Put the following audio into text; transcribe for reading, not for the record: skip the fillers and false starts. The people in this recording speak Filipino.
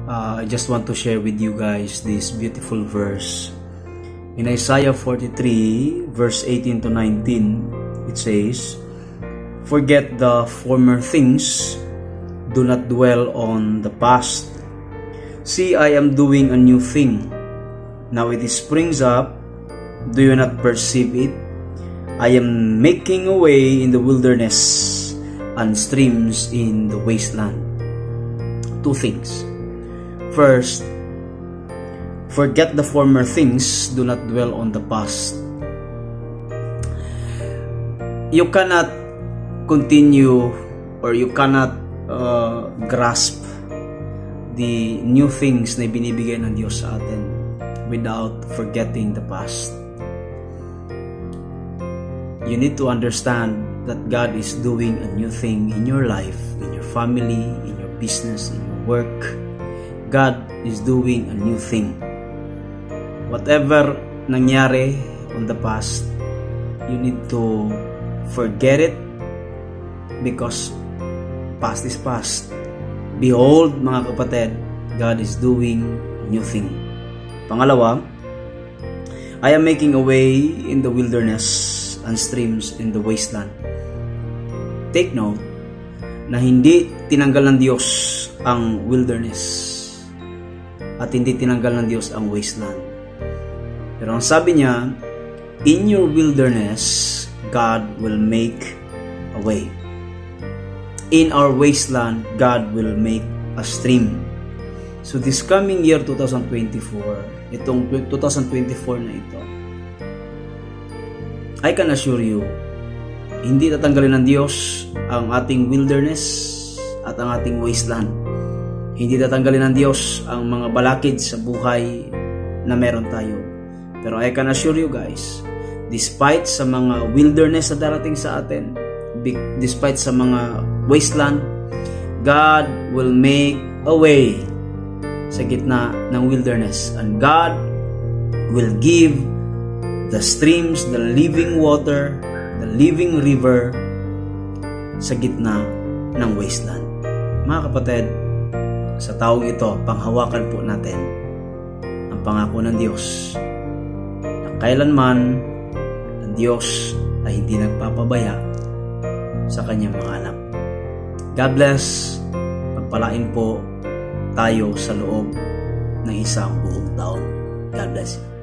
I just want to share with you guys this beautiful verse. In Isaiah 43, verse 18 to 19, it says, "Forget the former things, do not dwell on the past. See, I am doing a new thing. Now it springs up, do you not perceive it? I am making a way in the wilderness and streams in the wasteland." Two things. First, forget the former things, do not dwell on the past. You cannot continue or you cannot grasp the new things na binibigay ng Diyos sa atin without forgetting the past. You need to understand that God is doing a new thing in your life, in your family, in your business, in your work. God is doing a new thing. Whatever nangyari on the past, you need to forget it because past is past. Behold, mga kapatid, God is doing a new thing. Pangalawa, I am making a way in the wilderness and streams in the wasteland. Take note na hindi tinanggal ng Diyos ang wilderness at hindi tinanggal ng Diyos ang wasteland. Pero ang sabi niya, in your wilderness, God will make a way. In our wasteland, God will make a stream. So this coming year 2024, itong 2024 na ito, I can assure you, hindi tatanggalin ng Diyos ang ating wilderness at ang ating wasteland. Hindi tatanggalin ng Diyos ang mga balakid sa buhay na meron tayo. Pero I can assure you guys, despite sa mga wilderness na darating sa atin, despite sa mga wasteland, God will make a way sa gitna ng wilderness. And God will give the streams, the living water, the living river sa gitna ng wasteland. Mga kapatid, sa taong ito, panghawakan po natin ang pangako ng Diyos na kailanman ang Diyos ay hindi nagpapabaya sa kanyang mga anak. God bless. Pagpalain po tayo sa loob ng isang buong taon. God bless you.